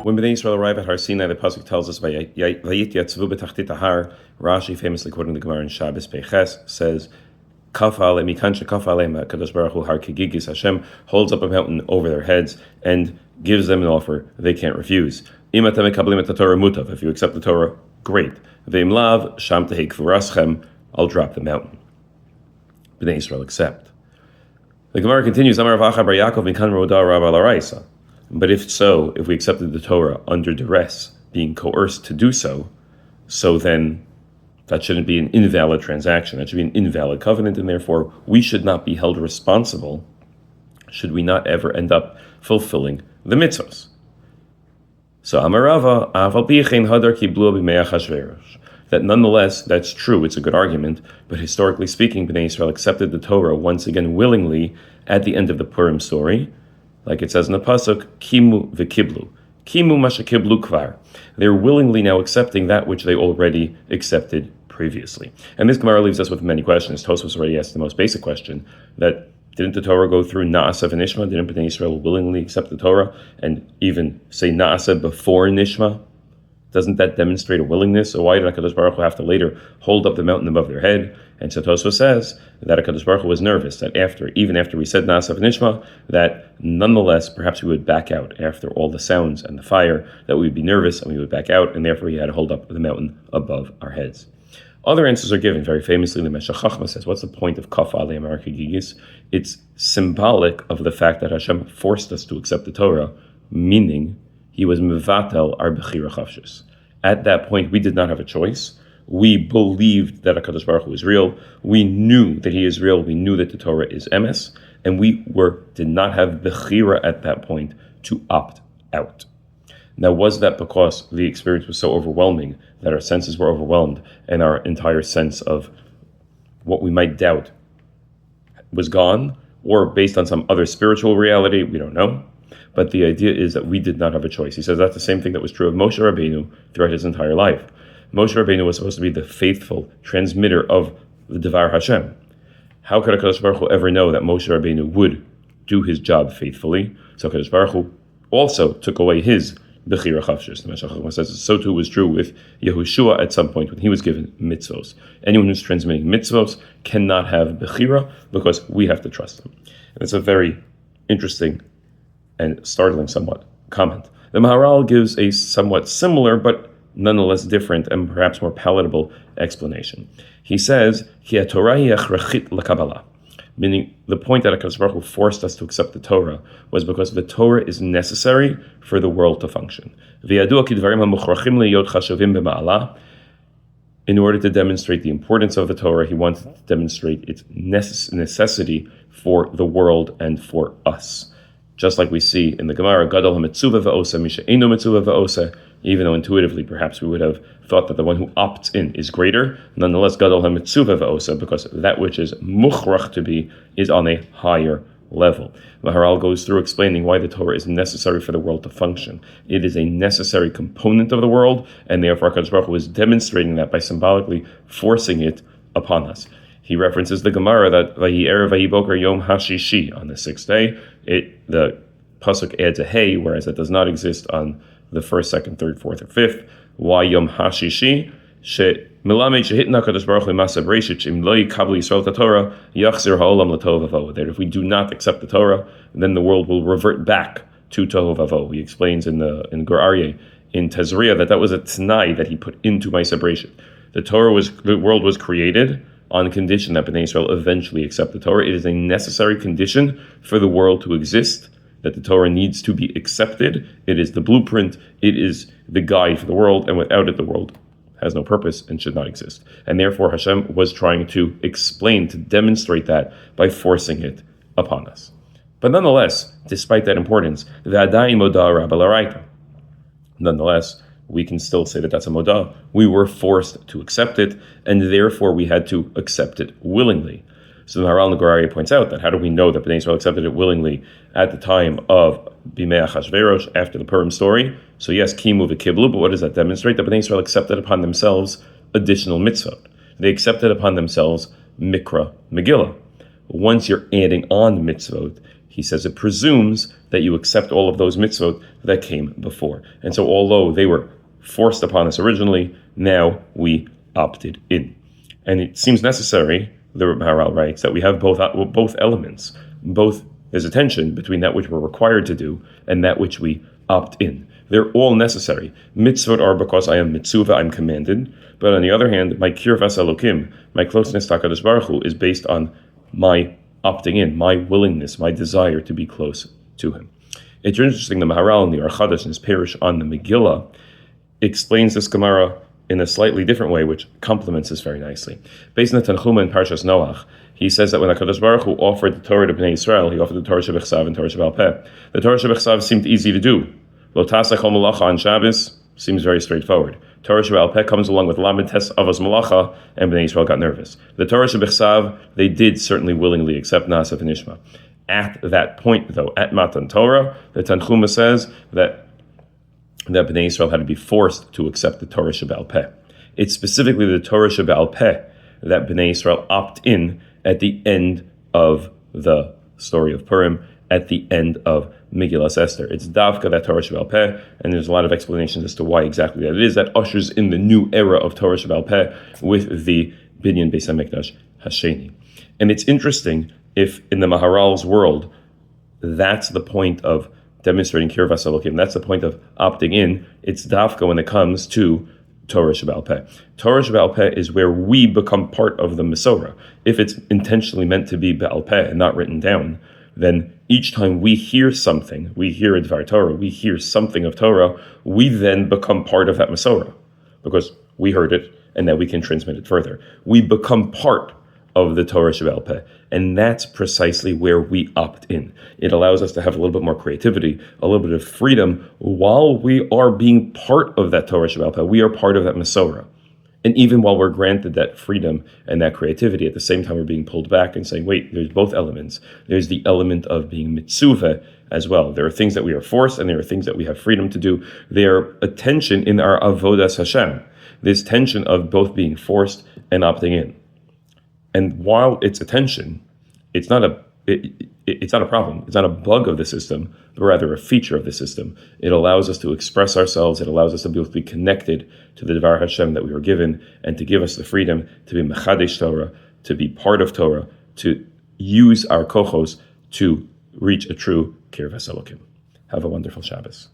When Bnei Yisrael arrive at Har Sinai, the pasuk tells us, Rashi, famously quoting the Gemara in Shabbos Peiches, says, Kadosh Baruch Hu Har Kigigis, Hashem holds up a mountain over their heads and gives them an offer they can't refuse. If you accept the Torah, great. I'll drop the mountain. Bnei Yisrael accept. The Gemara continues, but if so, if we accepted the Torah under duress, being coerced to do so, so then that shouldn't be an invalid transaction. That should be an invalid covenant, and therefore we should not be held responsible should we not ever end up fulfilling the mitzvahs. So Amarava, that nonetheless, that's true, it's a good argument, but historically speaking, Bnei Yisrael accepted the Torah once again willingly at the end of the Purim story, like it says in the pasuk, Kimu v'kiblu. Kimu masha kiblu kvar. They're willingly now accepting that which they already accepted previously. And this Gemara leaves us with many questions. Tosfos already asked the most basic question, that didn't the Torah go through Na'aseh and Nishma? Didn't Bnei Yisrael willingly accept the Torah and even say Na'aseh before Nishma? Doesn't that demonstrate a willingness? So why did HaKadosh Baruch Hu have to later hold up the mountain above their head? And so Tosfos says that HaKadosh Baruch Hu was nervous that even after we said Na'aseh and Nishma, that nonetheless perhaps we would back out after all the sounds and the fire, that we would be nervous and we would back out, and therefore he had to hold up the mountain above our heads. Other answers are given. Very famously, the Meshech Chachma says, what's the point of Kaf Alei Amar Kigigis? It's symbolic of the fact that Hashem forced us to accept the Torah, meaning he was mevatel our bechira chavshus. At that point, we did not have a choice. We believed that HaKadosh Baruch Hu is real. We knew that he is real. We knew that the Torah is emes, and we did not have bechira at that point to opt out. Now, was that because the experience was so overwhelming that our senses were overwhelmed and our entire sense of what we might doubt was gone, or based on some other spiritual reality? We don't know. But the idea is that we did not have a choice. He says that's the same thing that was true of Moshe Rabbeinu throughout his entire life. Moshe Rabbeinu was supposed to be the faithful transmitter of the Devar Hashem. How could HaKadosh Baruch Hu ever know that Moshe Rabbeinu would do his job faithfully? So HaKadosh Baruch Hu also took away his Bechira Chavshus. The Meshech Chachma says so too was true with Yehoshua at some point when he was given mitzvos. Anyone who's transmitting mitzvos cannot have Bechira because we have to trust them. And it's a very interesting and startling somewhat comment. The Maharal gives a somewhat similar but nonetheless different and perhaps more palatable explanation. He says, Ki Torah hi achrachit l'kabbalah, meaning the point that HaKadosh Baruch Hu forced us to accept the Torah was because the Torah is necessary for the world to function. V'yadua ki dvarim ha'muchrachim liyot chashavim b'ma'alah. In order to demonstrate the importance of the Torah, he wanted to demonstrate its necessity for the world and for us. Just like we see in the Gemara, Gadol ha-mitzuvah v'osa, misha eino mitzuvah v'osa, even though intuitively perhaps we would have thought that the one who opts in is greater, nonetheless Gadol ha-mitzuvah v'osa, because that which is mukhrach to be is on a higher level. Maharal goes through explaining why the Torah is necessary for the world to function. It is a necessary component of the world, and therefore HaKadosh Baruch Hu is demonstrating that by symbolically forcing it upon us. He references the Gemara that Vayi Erev Vayi Boker Yom HaShishi, on the sixth day. The pasuk adds a hey, whereas it does not exist on the first, second, third, fourth, or fifth. Why Yom HaShishi? That if we do not accept the Torah, then the world will revert back to tohu vavo. He explains in Gur Aryeh in Tezriah that was a t'nai that he put into my separation. The world was created on condition that Bnei Yisrael eventually accept the Torah. It is a necessary condition for the world to exist, that the Torah needs to be accepted. It is the blueprint, it is the guide for the world, and without it the world has no purpose and should not exist. And therefore Hashem was trying to explain, to demonstrate that by forcing it upon us. But nonetheless, despite that importance, nonetheless, we can still say that that's a modah. We were forced to accept it, and therefore we had to accept it willingly. So the Maharal Nagorari points out that how do we know that Bnei Yisrael accepted it willingly at the time of Bimei Achashverosh, after the Purim story? So yes, Kimu v'kiblu, but what does that demonstrate? That Bnei Yisrael accepted upon themselves additional mitzvot. They accepted upon themselves Mikra Megillah. Once you're adding on mitzvot, He says it presumes that you accept all of those mitzvot that came before. And so although they were forced upon us originally, now we opted in. And it seems necessary, the Maharal writes, that we have both elements. There's a tension between that which we're required to do and that which we opt in. They're all necessary. Mitzvot are because I am mitzuva, I'm commanded. But on the other hand, my kirvas elokim, my closeness to HaKadosh Baruch Hu, is based on my opting in, my willingness, my desire to be close to Him. It's interesting, the Maharal in the Archadash, in his parish on the Megillah, explains this Gemara in a slightly different way, which complements this very nicely. Based on the Tanchuma in Parashat Noach, he says that when HaKadosh Baruch Hu offered the Torah to Bnei Yisrael, he offered the Torah Shebechsav and Torah Shebal Peh. The Torah Shebechsav seemed easy to do. Lo tasach ol malacha on Shabbos seems very straightforward. Torah Shebal Peh comes along with Lamed Tes Avos Malacha, and Bnei Yisrael got nervous. The Torah Shebechsav, they did certainly willingly accept Nasaf and Ishma. At that point, though, at Matan Torah, the Tanchuma says that Bnei Yisrael had to be forced to accept the Torah Shebal Peh. It's specifically the Torah Shebal Peh that Bnei Yisrael opt in at the end of the story of Purim, at the end of Megillas Esther. It's Davka, that Torah Shebal Peh, and there's a lot of explanations as to why exactly that it is. That ushers in the new era of Torah Shebal Peh with the Binyan Beis HaMikdash Hasheni. And it's interesting, if in the Maharal's world, that's the point of demonstrating Kirvas Elokim, that's the point of opting in, it's Davka when it comes to Torah Shebal Peh. Torah Shebal Peh is where we become part of the Mesorah. If it's intentionally meant to be Ba'al Peh and not written down, then each time we hear something, we hear a Dvar Torah, we hear something of Torah, we then become part of that Mesorah, because we heard it and then we can transmit it further. We become part of the Torah Shebal Peh, and that's precisely where we opt in. It allows us to have a little bit more creativity, a little bit of freedom while we are being part of that Torah Shebal Peh. We are part of that Mesorah. And even while we're granted that freedom and that creativity, at the same time we're being pulled back and saying, wait, there's both elements. There's the element of being mitzuva as well. There are things that we are forced and there are things that we have freedom to do. There are a tension in our Avodat Hashem. This tension of both being forced and opting in. And while it's a tension, it's not a problem. It's not a bug of the system, but rather a feature of the system. It allows us to express ourselves. It allows us to be able to be connected to the Dvar Hashem that we were given, and to give us the freedom to be mechadesh Torah, to be part of Torah, to use our kochos to reach a true kirvas Elokim. Have a wonderful Shabbos.